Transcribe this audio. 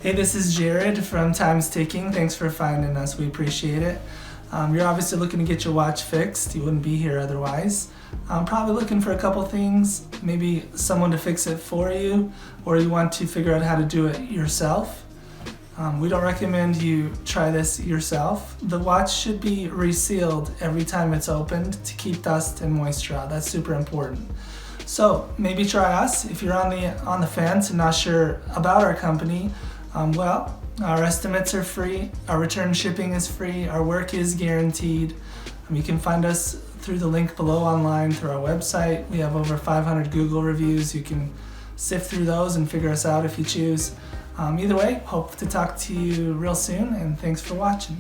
Hey, this is Jared from Time's Ticking. Thanks for finding us. We appreciate it. You're obviously looking to get your watch fixed. You wouldn't be here otherwise. I'm probably looking for a couple things, maybe someone to fix it for you, or you want to figure out how to do it yourself. We don't recommend you try this yourself. The watch should be resealed every time it's opened to keep dust and moisture out. That's super important. So maybe try us. If you're on the fence and not sure about our company, our estimates are free, our return shipping is free, our work is guaranteed. You can find us through the link below online through our website. We have over 500 Google reviews. You can sift through those and figure us out if you choose. Either way, hope to talk to you real soon, and thanks for watching.